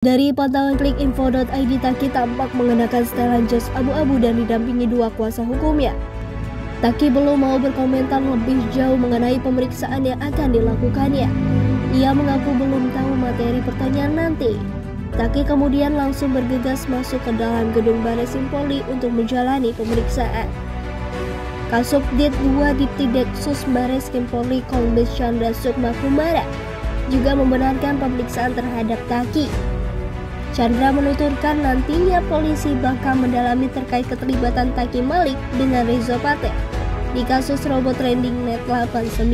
Dari pantauan klikinfo.id, Taki tampak mengenakan setelan jas abu-abu dan didampingi dua kuasa hukumnya. Taki belum mau berkomentar lebih jauh mengenai pemeriksaan yang akan dilakukannya. Ia mengaku belum tahu materi pertanyaan nanti. Taki kemudian langsung bergegas masuk ke dalam gedung Bareskrim Polri untuk menjalani pemeriksaan. Kasubdit 2 Diptideksus Bareskrim Polri Kombes Chandra Sukma Kumara juga membenarkan pemeriksaan terhadap Taki. Chandra menuturkan nantinya polisi bakal mendalami terkait keterlibatan Taki Malik dengan Reza Paten di kasus robot trending net 89.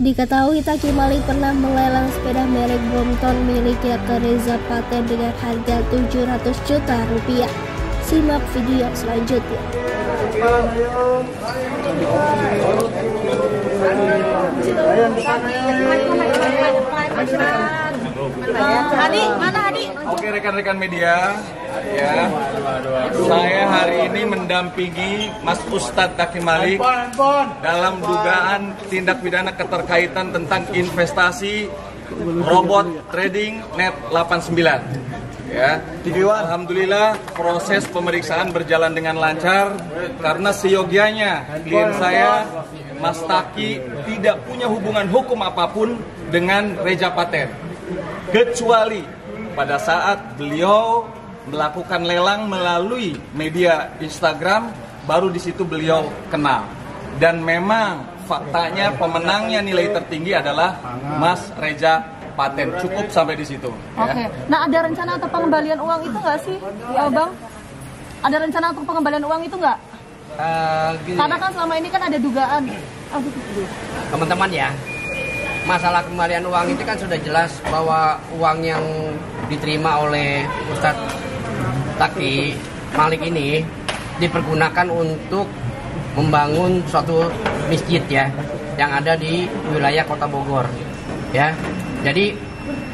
Diketahui Taki Malik pernah melelang sepeda merek Brompton miliknya ke Reza Paten dengan harga 700 juta rupiah. Simak video selanjutnya. Hadi, mana Hadi? Oke rekan-rekan media, ya, saya hari ini mendampingi Mas Ustadz Taki Malik dalam dugaan tindak pidana keterkaitan tentang investasi robot trading net 89. Ya, alhamdulillah proses pemeriksaan berjalan dengan lancar karena seyogianya klien saya Mas Taki tidak punya hubungan hukum apapun dengan Reza Paten, kecuali pada saat beliau melakukan lelang melalui media Instagram, baru di situ beliau kenal. Dan memang faktanya pemenangnya nilai tertinggi adalah Mas Reza Paten. Cukup sampai di situ. Oke. Ya. Nah, ada rencana untuk pengembalian uang itu nggak sih, Bang? Ada rencana untuk pengembalian uang itu nggak? Karena kan selama ini kan ada dugaan. Teman-teman ya, masalah kembalian uang itu kan sudah jelas bahwa uang yang diterima oleh Ustadz Taki Malik ini dipergunakan untuk membangun suatu masjid ya, yang ada di wilayah Kota Bogor ya. Jadi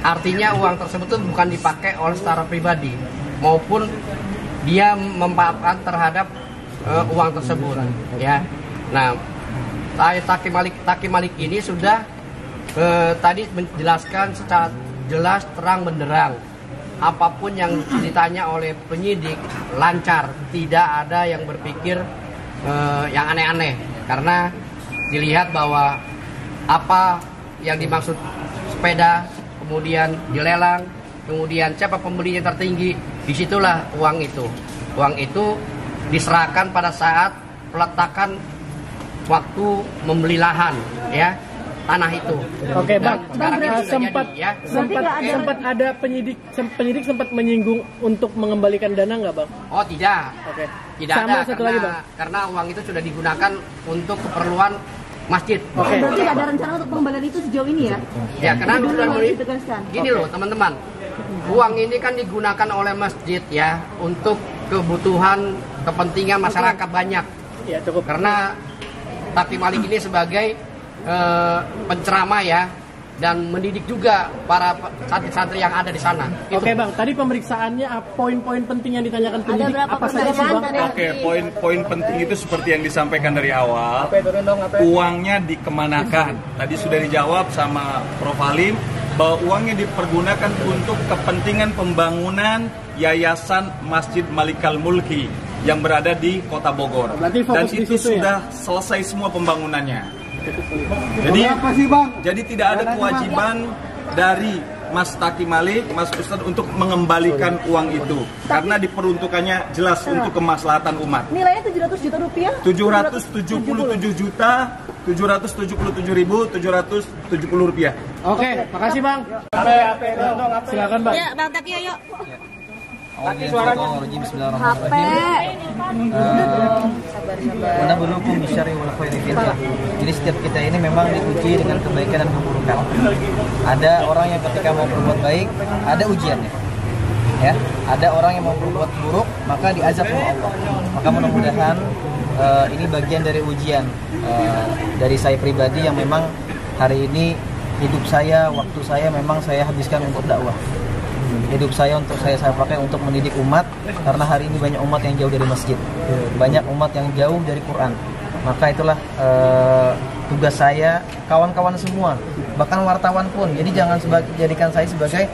artinya uang tersebut itu bukan dipakai oleh secara pribadi maupun dia memanfaatkan terhadap uang tersebut ya. Nah, Taki Malik ini sudah tadi menjelaskan secara jelas terang benderang, apapun yang ditanya oleh penyidik lancar, tidak ada yang berpikir yang aneh-aneh, karena dilihat bahwa apa yang dimaksud sepeda kemudian dilelang, kemudian siapa pembelinya tertinggi, disitulah uang itu diserahkan pada saat peletakan waktu membeli lahan ya, tanah itu. Oke, Bang. Sempat ada penyidik sempat menyinggung untuk mengembalikan dana nggak, Bang? Oh tidak. Oke. Tidak Sama ada karena uang itu sudah digunakan untuk keperluan masjid. Oke. Berarti tidak ada rencana untuk pengembalian itu sejauh ini ya? Ya, karena sudah ditegaskan. Gini loh teman-teman, uang ini kan digunakan oleh masjid ya untuk kebutuhan kepentingan masyarakat banyak. Ya, cukup. Karena Taki Malik ini sebagai penceramah ya, dan mendidik juga para santri-santri yang ada di sana. Oke Bang, tadi pemeriksaannya poin-poin penting yang ditanyakan penyidik apa saja sih Bang? Oke, poin penting itu seperti yang disampaikan dari awal, uangnya dikemanakan. Tadi sudah dijawab sama Prof. Halim bahwa uangnya dipergunakan untuk kepentingan pembangunan Yayasan Masjid Malikal Mulki yang berada di Kota Bogor. Dan itu sudah selesai semua pembangunannya. Jadi tidak ada kewajiban dari Mas Taki Malik, Mas Ustadz untuk mengembalikan uang itu, karena diperuntukannya jelas untuk kemaslahatan umat. Nilainya 700 juta rupiah? 777.770 rupiah. Oke, makasih Bang. Silakan Bang. Ya, Bang Taki ayo. Jadi setiap kita ini memang diuji dengan kebaikan dan keburukan. Ada orang yang ketika mau berbuat baik, ada ujiannya. Ya, ada orang yang mau berbuat buruk, maka diazab oleh Allah. Maka mudah-mudahan ini bagian dari ujian dari saya pribadi yang memang hari ini hidup saya, waktu saya memang saya habiskan untuk dakwah. Hidup saya pakai untuk mendidik umat, karena hari ini banyak umat yang jauh dari masjid, banyak umat yang jauh dari Quran. Maka itulah tugas saya, kawan-kawan semua, bahkan wartawan pun. Jadi jangan jadikan saya sebagai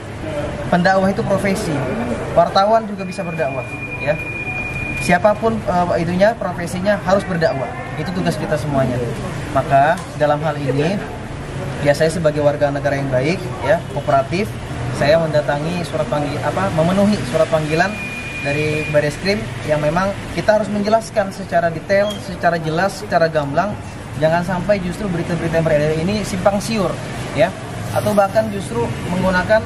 pendakwah itu profesi, wartawan juga bisa berdakwah, ya. Siapapun itunya profesinya harus berdakwah. Itu tugas kita semuanya. Maka dalam hal ini, ya saya sebagai warga negara yang baik, ya kooperatif, saya mendatangi memenuhi surat panggilan dari Bareskrim yang memang kita harus menjelaskan secara detail, secara jelas, secara gamblang. Jangan sampai justru berita-berita yang beredar ini simpang siur, ya, atau bahkan justru menggunakan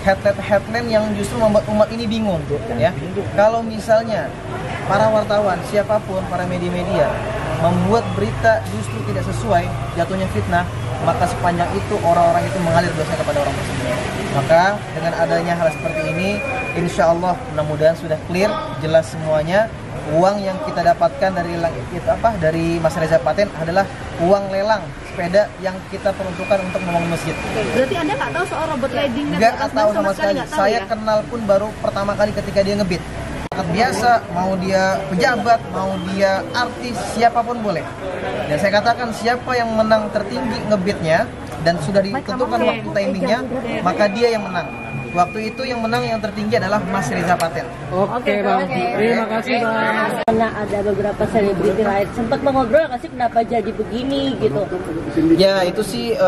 headline yang justru membuat umat ini bingung, ya. Kalau misalnya para wartawan, siapapun, para media-media membuat berita justru tidak sesuai, jatuhnya fitnah, maka sepanjang itu orang-orang itu mengalir dosanya kepada orang tersebut. Maka dengan adanya hal seperti ini, insya Allah mudah-mudahan sudah clear, jelas semuanya. Uang yang kita dapatkan dari Mas Reza Paten adalah uang lelang sepeda yang kita peruntukkan untuk membangun masjid. Berarti Anda nggak tahu soal robot riding dan nggak tahu sama sekali. Saya kenal pun baru pertama kali ketika dia ngebit. Biasa, mau dia pejabat, mau dia artis, siapapun boleh. Dan saya katakan siapa yang menang tertinggi ngebitnya dan sudah ditentukan waktu timingnya, maka dia yang menang. Waktu itu yang menang yang tertinggi adalah Mas Reza Paten. Oke, Bang. Terima kasih, Bang. Karena ada beberapa selebriti lain sempat mengobrol kasih kenapa jadi begini gitu. Ya itu sih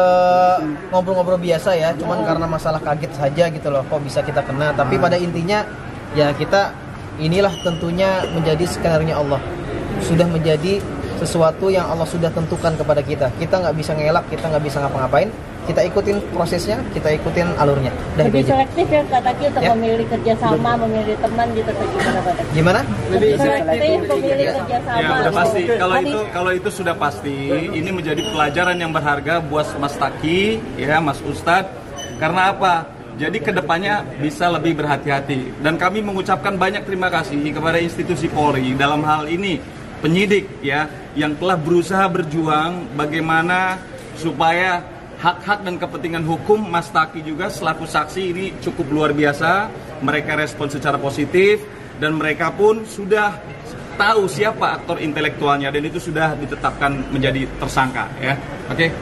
ngobrol-ngobrol biasa ya, cuman karena masalah kaget saja gitu loh, kok bisa kita kena. Tapi pada intinya ya kita inilah tentunya menjadi skenario Allah. Sudah menjadi sesuatu yang Allah sudah tentukan kepada kita. Kita nggak bisa ngelak, kita nggak bisa ngapa-ngapain. Kita ikutin prosesnya, kita ikutin alurnya. Lebih selektif ya kata kita untuk memilih kerjasama, memilih teman gitu gimana Pak? Gimana? Lebih selektif memilih kerjasama. Ya udah pasti. Kalau itu sudah pasti. Ini menjadi pelajaran yang berharga buat Mas Taki, ya Mas Ustadz. Karena apa? Jadi kedepannya bisa lebih berhati-hati. Dan kami mengucapkan banyak terima kasih kepada institusi Polri dalam hal ini penyidik ya yang telah berusaha berjuang bagaimana supaya hak-hak dan kepentingan hukum Mas Taki juga selaku saksi ini cukup luar biasa. Mereka respon secara positif dan mereka pun sudah tahu siapa aktor intelektualnya dan itu sudah ditetapkan menjadi tersangka ya. Oke.